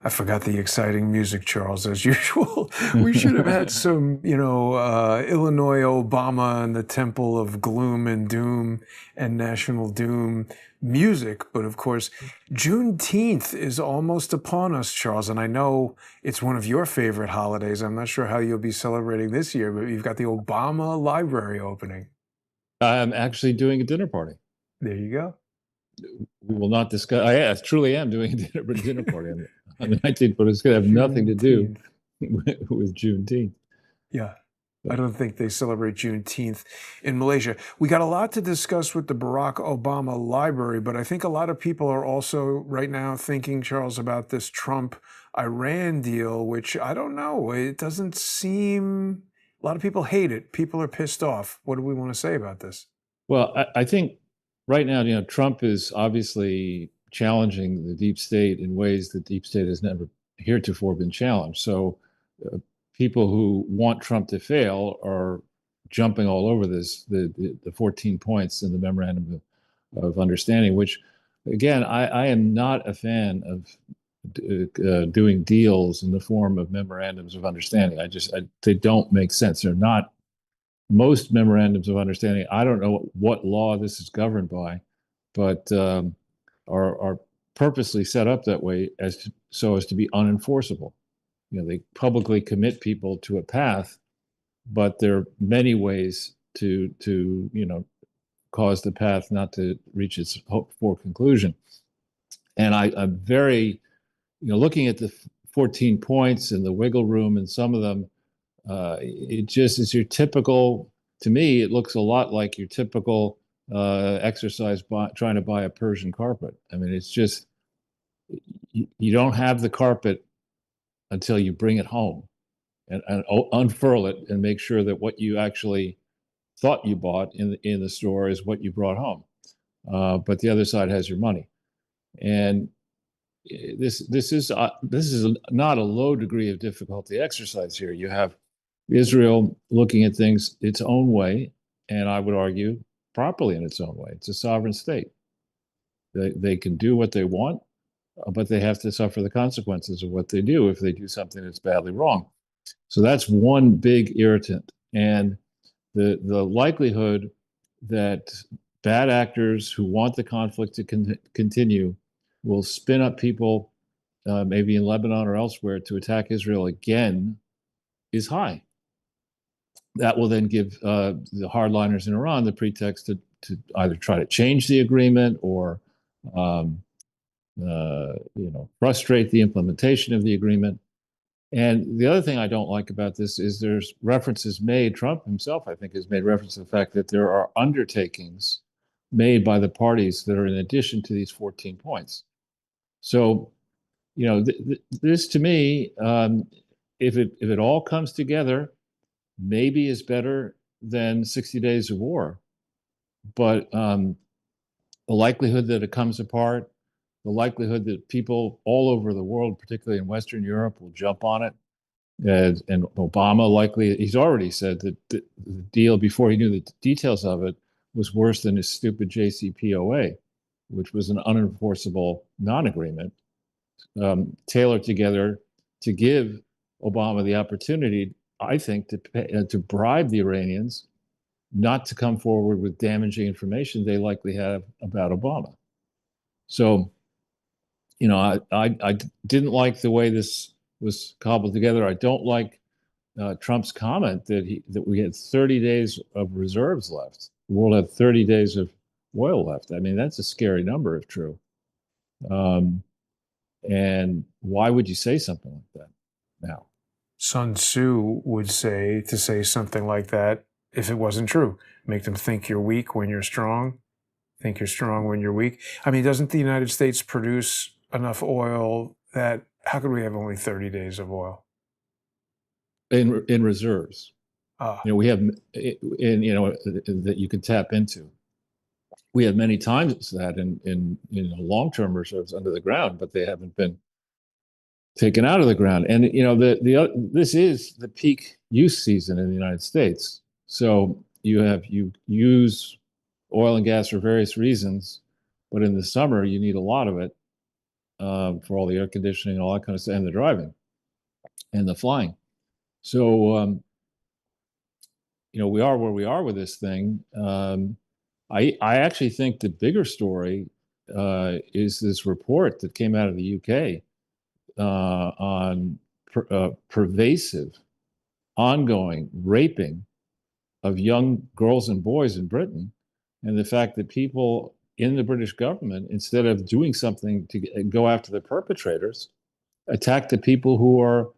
I forgot the exciting music, Charles, as usual. We should have had some, Illinois Obama and the Temple of Gloom and Doom and National Doom music. But of course, Juneteenth is almost upon us, Charles. And I know it's one of your favorite holidays. I'm not sure how you'll be celebrating this year, but you've got the Obama Library opening. I'm actually doing a dinner party. There you go. We will not discuss. I truly am doing a dinner party on the 19th, but it's going to have nothing to do Juneteenth. with Juneteenth. Yeah. I But don't think they celebrate Juneteenth in Malaysia. We got a lot to discuss with the Barack Obama Library, but I think a lot of people are also right now thinking, Charles, about this Trump-Iran deal, which I don't know. It doesn't seem, a lot of people hate it. People are pissed off. What do we want to say about this? well, I think right now, Trump is obviously challenging the deep state in ways that deep state has never heretofore been challenged. So people who want Trump to fail are jumping all over this, the 14 points in the memorandum of understanding, which again, I am not a fan of doing deals in the form of memorandums of understanding. They don't make sense. They're not most memorandums of understanding. I don't know what law this is governed by, but are purposely set up that way so as to be unenforceable. They publicly commit people to a path, but there are many ways to cause the path not to reach its hoped for conclusion. And I'm very, looking at the 14 points and the wiggle room in some of them, it just is your typical, to me, it looks a lot like your typical exercise trying to buy a Persian carpet. I mean, it's just, you don't have the carpet until you bring it home and unfurl it and make sure that what you actually thought you bought in the store is what you brought home. But the other side has your money. And this is not a low degree of difficulty exercise here. You have Israel looking at things its own way, and I would argue properly in its own way. It's a sovereign state. They can do what they want, but they have to suffer the consequences of what they do if they do something that's badly wrong. So that's one big irritant. And the likelihood that bad actors who want the conflict to continue will spin up people, maybe in Lebanon or elsewhere, to attack Israel again is high. That will then give the hardliners in Iran the pretext to either try to change the agreement or frustrate the implementation of the agreement. And the other thing I don't like about this is there's references made, Trump himself, I think, has made reference to the fact that there are undertakings made by the parties that are in addition to these 14 points. So, this to me, if it all comes together, maybe is better than 60 days of war. But the likelihood that it comes apart, the likelihood that people all over the world, particularly in Western Europe, will jump on it. And Obama likely, he's already said that the deal before he knew the details of it was worse than his stupid JCPOA, which was an unenforceable non-agreement tailored together to give Obama the opportunity, I think, to bribe the Iranians not to come forward with damaging information they likely have about Obama. So, I didn't like the way this was cobbled together. I don't like Trump's comment that we had 30 days of reserves left. The world had 30 days of oil left. I mean, that's a scary number if true. And why would you say something like that now? Sun Tzu would say to say something like that if it wasn't true. Make them think you're weak when you're strong. Think you're strong when you're weak. I mean, doesn't the United States produce enough oil that how could we have only 30 days of oil? In reserves, Ah, we have that you can tap into. We have many times that in long-term reserves under the ground, but they haven't been taken out of the ground. And this is the peak use season in the United States. So you use oil and gas for various reasons, but in the summer you need a lot of it. for all the air conditioning and all that kind of stuff, and the driving and the flying. So, we are where we are with this thing. I actually think the bigger story is this report that came out of the UK on pervasive, ongoing raping of young girls and boys in Britain, and the fact that people in the British government, instead of doing something to go after the perpetrators, attack the people who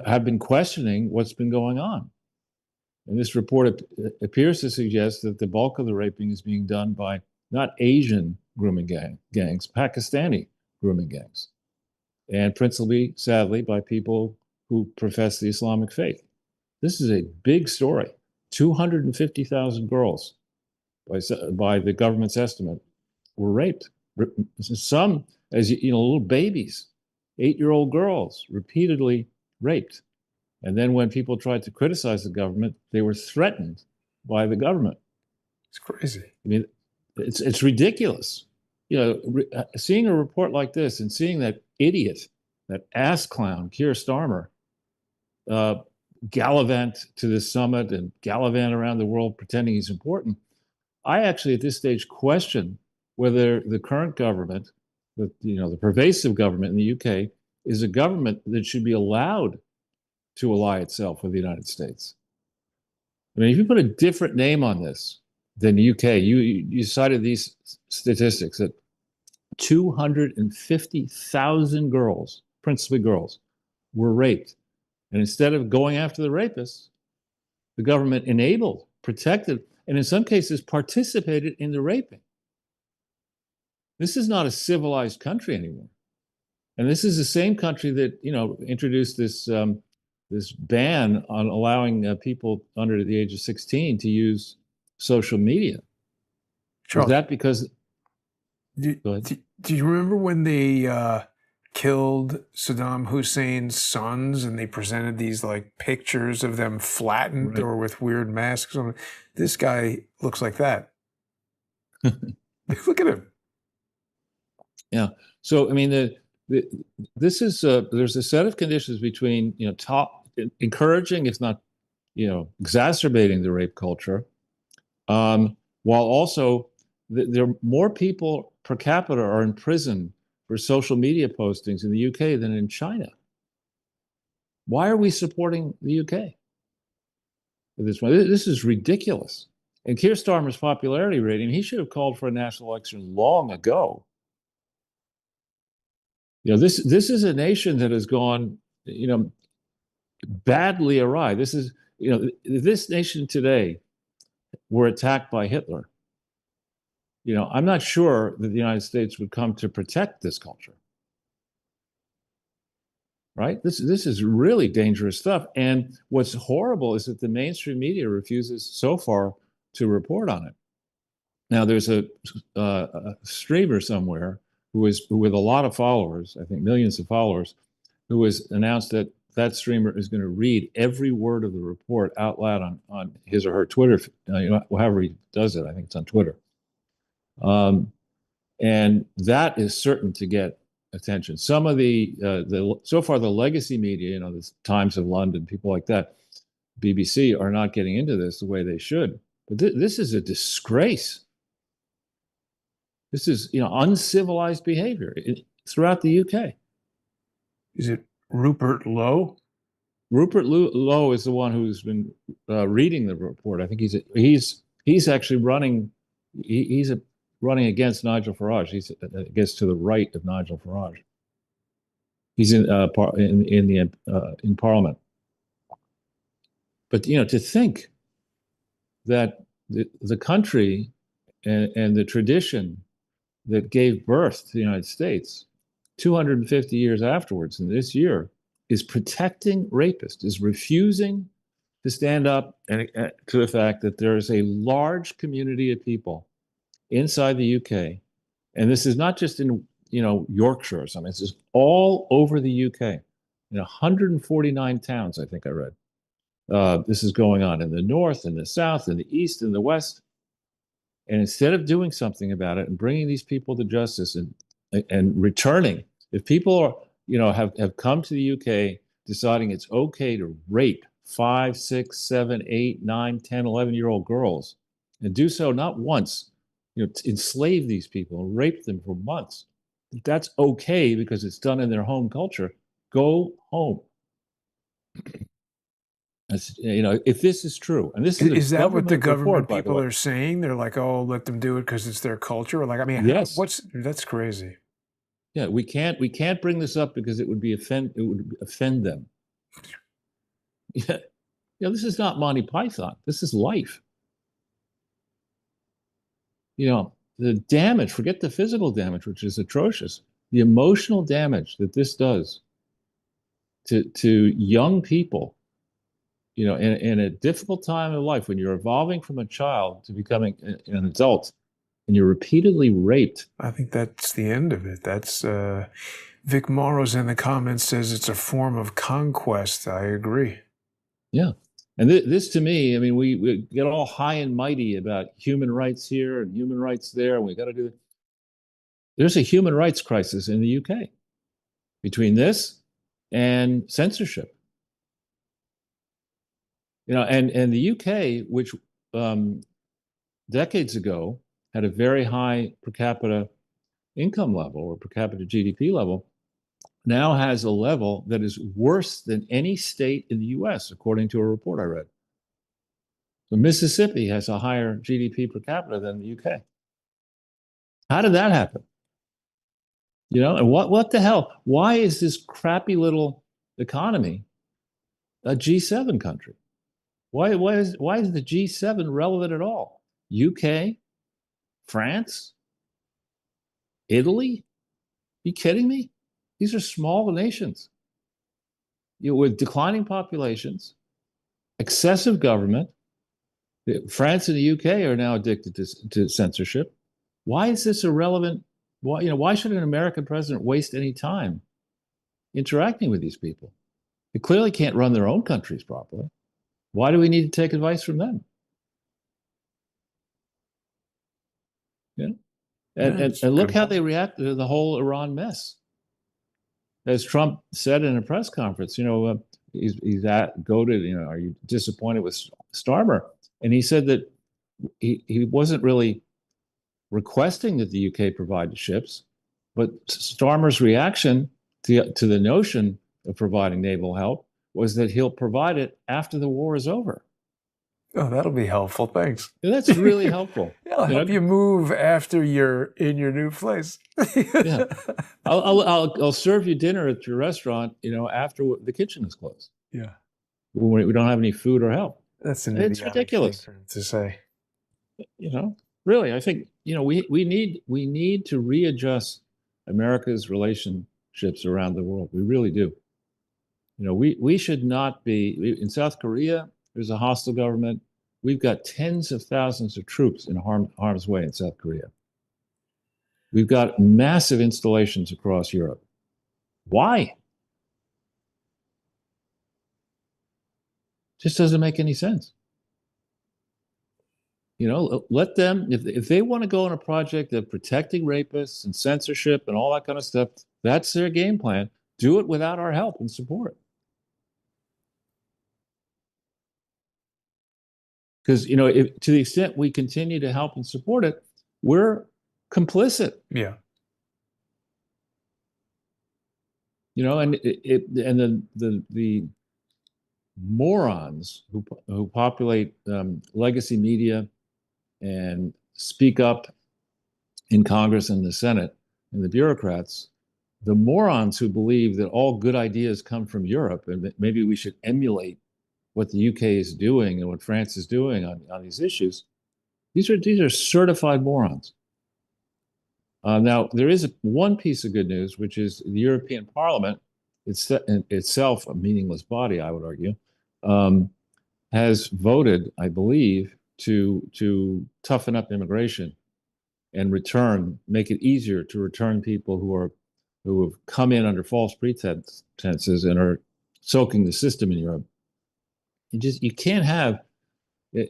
have been questioning what's been going on. And this report appears to suggest that the bulk of the raping is being done by not Asian grooming gangs, Pakistani grooming gangs, and principally, sadly, by people who profess the Islamic faith. This is a big story. 250,000 girls, by the government's estimate, were raped. Some, as little babies, 8-year-old girls, repeatedly raped. And then when people tried to criticize the government, they were threatened by the government. It's crazy. I mean, it's ridiculous. Seeing a report like this and seeing that idiot, that ass clown, Keir Starmer, gallivant to the summit and gallivant around the world pretending he's important, I actually at this stage question whether the current government, the pervasive government in the UK, is a government that should be allowed to ally itself with the United States. I mean, if you put a different name on this than the UK, you cited these statistics that 250,000 girls, principally girls, were raped. And instead of going after the rapists, the government enabled, protected, and in some cases participated in the raping. This is not a civilized country anymore. And this is the same country that, introduced this ban on allowing people under the age of 16 to use social media. Charles, is that because... Do you remember when they killed Saddam Hussein's sons and they presented these like pictures of them flattened or with weird masks on? This guy looks like that. Look at him. Yeah. So, I mean, this is there's a set of conditions between encouraging, if not exacerbating the rape culture, while also there are more people per capita are in prison for social media postings in the UK than in China. Why are we supporting the UK at this point? This is ridiculous. And Keir Starmer's popularity rating, he should have called for a national election long ago. This is a nation that has gone, badly awry. This is, this nation today were attacked by Hitler. I'm not sure that the United States would come to protect this culture. Right? This is really dangerous stuff. And what's horrible is that the mainstream media refuses so far to report on it. Now, there's a streamer somewhere who is with a lot of followers, I think millions of followers, who has announced that streamer is going to read every word of the report out loud on his or her Twitter, however he does it. I think it's on Twitter. And that is certain to get attention. Some of so far the legacy media, the Times of London, people like that, BBC, are not getting into this the way they should. But this is a disgrace. This is uncivilized behavior throughout the UK. Is it Rupert Lowe? Rupert Lowe is the one who's been reading the report. I think he's actually running. He's running against Nigel Farage. He's gets to the right of Nigel Farage. He's in Parliament. But to think that the country and the tradition that gave birth to the United States 250 years afterwards, in this year, is protecting rapists, is refusing to stand up to the fact that there is a large community of people inside the UK, and this is not just in Yorkshire or something. This is all over the UK, in 149 towns. I think I read. This is going on in the north, in the south, in the east, in the west. And instead of doing something about it and bringing these people to justice and and returning. If people are, have come to the UK deciding it's okay to rape 5, 6, 7, 8, 9, 10, 11-year-old girls and do so not once, enslave these people and rape them for months. If that's okay because it's done in their home culture, go home. If this is true, and this is a Is that what the government report, government by the people way. are saying? They're like, oh, let them do it because it's their culture. Or like, I mean, Yes. that's crazy. Yeah, we can't bring this up because it would offend them. Yeah, this is not Monty Python. This is life. The damage, forget the physical damage, which is atrocious. The emotional damage that this does to young people, in a difficult time of life when you're evolving from a child to becoming an adult and you're repeatedly raped. I think that's the end of it. That's Vic Morrow's in the comments says it's a form of conquest. I agree. Yeah. And this to me, I mean, we get all high and mighty about human rights here and human rights there, and we got to do it. There's a human rights crisis in the UK between this and censorship. And the UK, which decades ago had a very high per capita income level or per capita GDP level, now has a level that is worse than any state in the US, according to a report I read. So Mississippi has a higher GDP per capita than the UK. How did that happen? And what the hell? Why is this crappy little economy a G7 country? Why is the G7 relevant at all? UK, France, Italy? Are you kidding me? These are small nations, with declining populations, excessive government. France and the UK are now addicted to censorship. Why is this irrelevant? Why should an American president waste any time interacting with these people? They clearly can't run their own countries properly. Why do we need to take advice from them? Yeah. And look how they react to the whole Iran mess. As Trump said in a press conference, he's goaded, are you disappointed with Starmer? And he said that he wasn't really requesting that the UK provide the ships, but Starmer's reaction to the notion of providing naval help was that he'll provide it after the war is over. Oh, that'll be helpful. Thanks. And that's really helpful. It'll help you move after you're in your new place. Yeah, I'll serve you dinner at your restaurant, after the kitchen is closed. Yeah, when we don't have any food or help. That's an It's ridiculous thing to say. Really, I think we need to readjust America's relationships around the world. We really do. We should not be in South Korea. There's a hostile government. We've got tens of thousands of troops in harm's way in South Korea. We've got massive installations across Europe. Why? Just doesn't make any sense. Let them, if they want to go on a project of protecting rapists and censorship and all that kind of stuff, that's their game plan. Do it without our help and support. Because, to the extent we continue to help and support it, we're complicit. Yeah. And the morons who populate legacy media and speak up in Congress and the Senate and the bureaucrats, the morons who believe that all good ideas come from Europe and that maybe we should emulate what the UK is doing and what France is doing on these issues, these are certified morons. Now, there is one piece of good news, which is the European Parliament, itself a meaningless body, I would argue, has voted, I believe, to toughen up immigration and make it easier to return people who have come in under false pretenses and are soaking the system in Europe. You can't have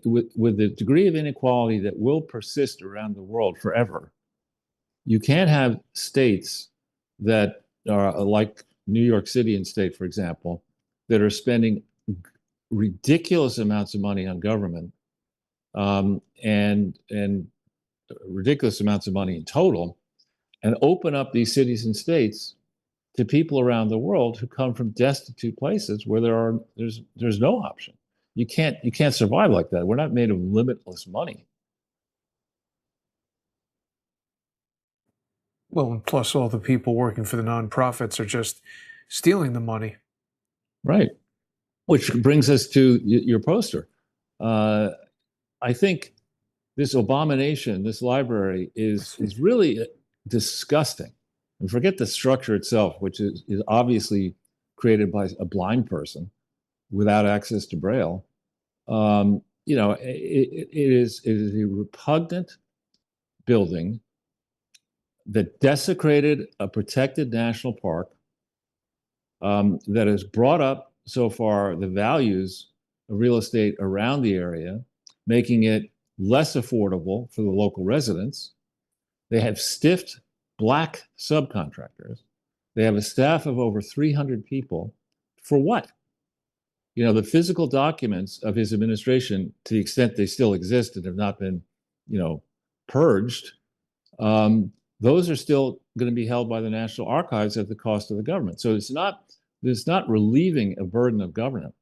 with the degree of inequality that will persist around the world forever. You can't have states that are like New York City and state, for example, that are spending ridiculous amounts of money on government, and ridiculous amounts of money in total, and open up these cities and states to people around the world who come from destitute places where there's no option. You can't survive like that. We're not made of limitless money. Well, and plus all the people working for the nonprofits are just stealing the money. Right. Which brings us to your poster. Uh, I think this abomination, this library, is really disgusting. And forget the structure itself, which is obviously created by a blind person without access to Braille. It is a repugnant building that desecrated a protected national park, that has brought up so far the values of real estate around the area, making it less affordable for the local residents. They have stiffed black subcontractors. They have a staff of over 300 people. For what? The physical documents of his administration, to the extent they still exist and have not been, purged, those are still going to be held by the National Archives at the cost of the government. So it's not relieving a burden of government.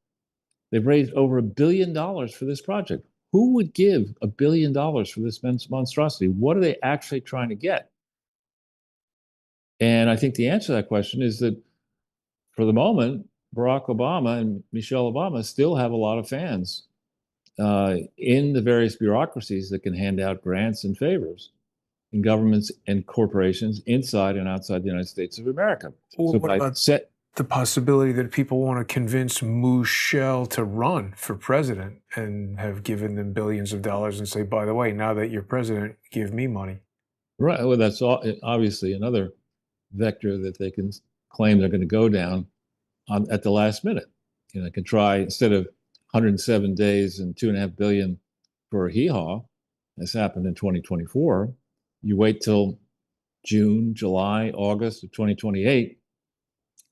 They've raised over $1 billion for this project. Who would give $1 billion for this monstrosity? What are they actually trying to get? And I think the answer to that question is that for the moment, Barack Obama and Michelle Obama still have a lot of fans in the various bureaucracies that can hand out grants and favors in governments and corporations inside and outside the United States of America. Well, what about the possibility that people want to convince Michelle to run for president and have given them billions of dollars and say, by the way, now that you're president, give me money? Right. Well, that's obviously another vector that they can claim they're going to go down at the last minute. They can try, instead of 107 days and $2.5 billion for a hee-haw, as happened in 2024, you wait till June, July, August of 2028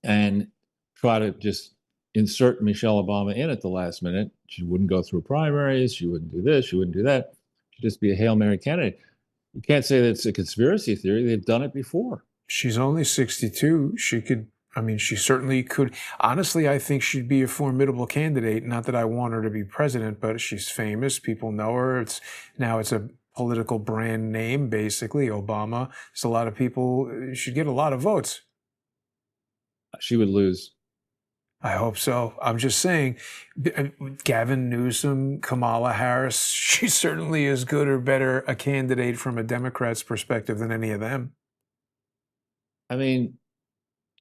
and try to just insert Michelle Obama in at the last minute. She wouldn't go through primaries. She wouldn't do this. She wouldn't do that. She'd just be a Hail Mary candidate. You can't say that it's a conspiracy theory. They've done it before. She's only 62. She certainly could. Honestly, I think she'd be a formidable candidate. Not that I want her to be president, but she's famous. People know her. It's a political brand name, basically, Obama. So a lot of people should get a lot of votes. She would lose. I hope so. I'm just saying, Gavin Newsom, Kamala Harris, she's certainly as good or better a candidate from a Democrat's perspective than any of them.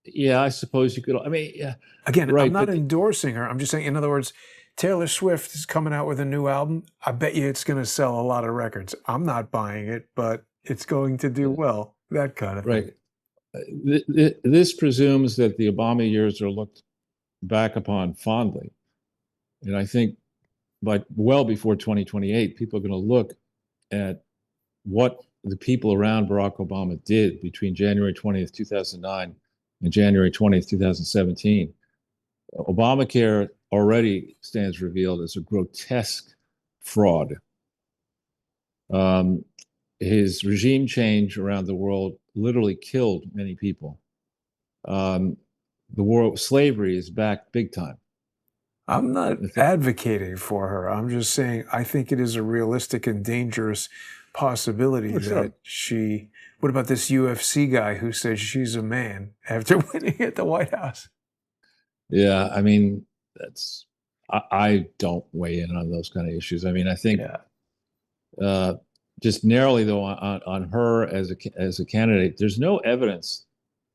Yeah, I suppose you could. Yeah. Again, right, I'm not endorsing her. I'm just saying, in other words, Taylor Swift is coming out with a new album. I bet you it's going to sell a lot of records. I'm not buying it, but it's going to do well. That kind of thing. Right. This presumes that the Obama years are looked back upon fondly. And I think well before 2028, people are going to look at what the people around Barack Obama did between January 20th, 2009 and January 20th, 2017. Obamacare already stands revealed as a grotesque fraud. His regime change around the world literally killed many people. The war of slavery is back big time. I'm not advocating for her. I'm just saying I think it is a realistic and dangerous possibility that she. What about this UFC guy who says she's a man after winning at the White House? Yeah, I don't weigh in on those kind of issues. I think just narrowly though on her as a candidate, there's no evidence.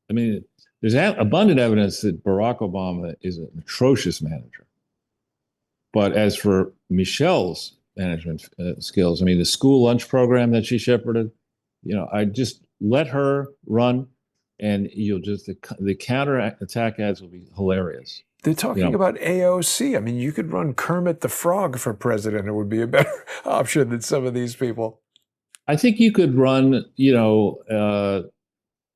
There's abundant evidence that Barack Obama is an atrocious manager. But as for Michelle's management skills, the school lunch program that she shepherded, I just let her run, and the counter attack ads will be hilarious. They're talking about AOC. You could run Kermit the Frog for president. It would be a better option than some of these people. I think you could run, I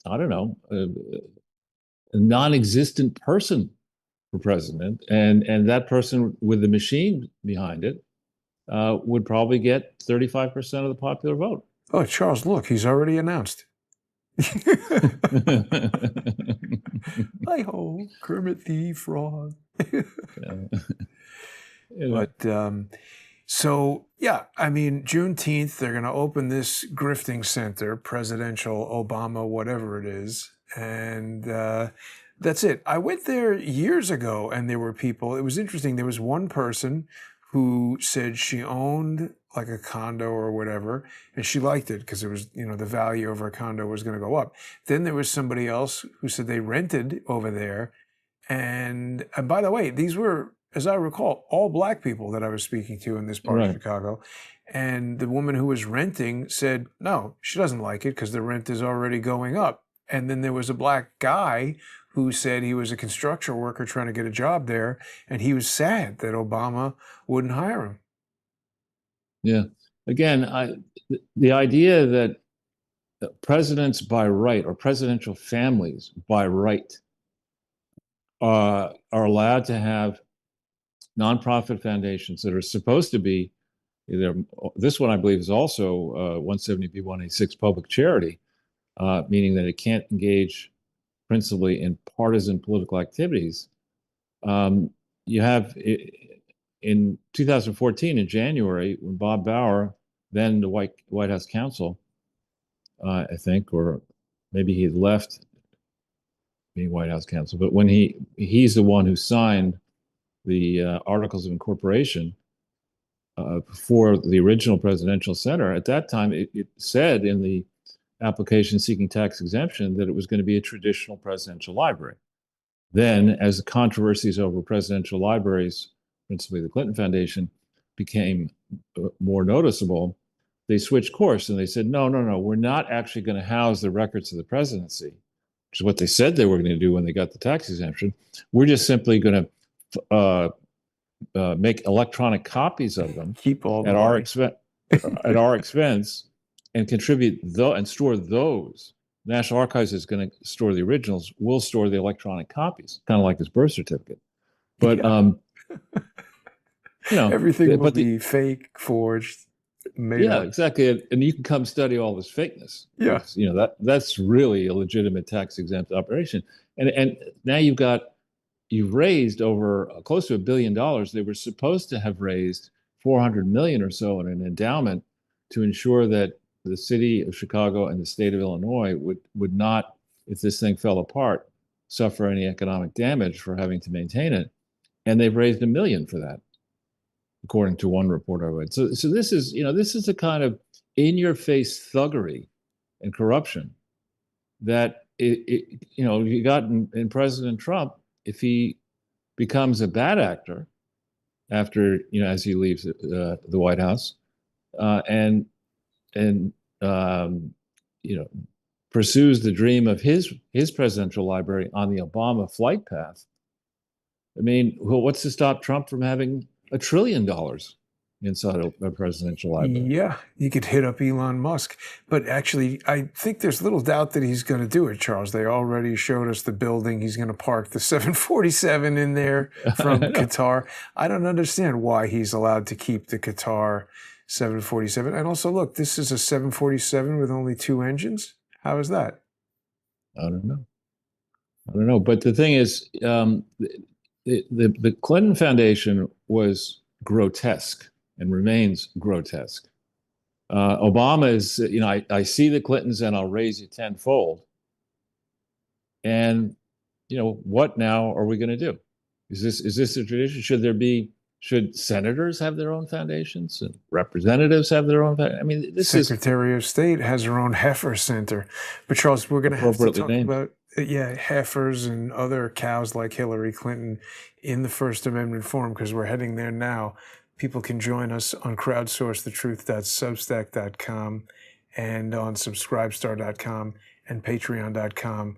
don't know, a non-existent person for president, and that person with the machine behind it would probably get 35% of the popular vote. Oh, Charles, look, he's already announced. Hi ho, Kermit the Frog. But so, yeah, I mean, Juneteenth, they're going to open this grifting center, presidential Obama, whatever it is. And that's it. I went there years ago and there were people, it was interesting. There was one person who said she owned like a condo or whatever, and she liked it because it was, the value of her condo was going to go up. Then there was somebody else who said they rented over there. And by the way, these were, as I recall, all black people that I was speaking to in this part of Chicago. And the woman who was renting said, no, she doesn't like it because the rent is already going up. And then there was a black guy who said he was a construction worker trying to get a job there. And he was sad that Obama wouldn't hire him. Yeah. Again, the idea that presidents by right or presidential families by right are allowed to have nonprofit foundations that are supposed to be either, this one I believe is also 170B1A6 public charity, meaning that it can't engage principally in partisan political activities. You have in 2014, in January, when Bob Bauer, then the White House counsel, I think, or maybe he had left being White House counsel, but when he's the one who signed the Articles of Incorporation for the original presidential center. At that time, it said in the application seeking tax exemption that it was going to be a traditional presidential library. Then, as the controversies over presidential libraries, principally the Clinton Foundation, became more noticeable, they switched course and they said, no, we're not actually going to house the records of the presidency, which is what they said they were going to do when they got the tax exemption. We're just simply going to make electronic copies of them Keep all at our expense, and contribute and store those. National Archives is going to store the originals. We'll store the electronic copies, kind of like his birth certificate. But everything will be fake, forged, made up. Exactly. And you can come study all this fakeness. Yeah, that's really a legitimate tax exempt operation. And now you've raised over close to $1 billion. They were supposed to have raised 400 million or so in an endowment to ensure that the city of Chicago and the state of Illinois would not, if this thing fell apart, suffer any economic damage for having to maintain it. And they've raised $1 million for that, according to one report I read. So this is a kind of in-your-face thuggery and corruption that you got in President Trump. If he becomes a bad actor after, as he leaves the White House, and pursues the dream of his presidential library on the Obama flight path, I mean, what's to stop Trump from having $1 trillion inside a presidential library? Yeah, you could hit up Elon Musk. But actually, I think there's little doubt that he's going to do it, Charles. They already showed us the building. He's going to park the 747 in there from Qatar. I don't understand why he's allowed to keep the Qatar 747. And also, look, this is a 747 with only 2 engines. How is that? I don't know. But the thing is, the Clinton Foundation was grotesque and remains grotesque. Obama is, I see the Clintons and I'll raise you tenfold. And, what now are we going to do? Is this a tradition? Should senators have their own foundations and representatives have their own? I mean, Secretary of State has her own heifer center. But Charles, we're going to have to talk about heifers and other cows like Hillary Clinton in the First Amendment Forum, because we're heading there now. People can join us on crowdsourcethetruth.substack.com and on subscribestar.com and patreon.com/.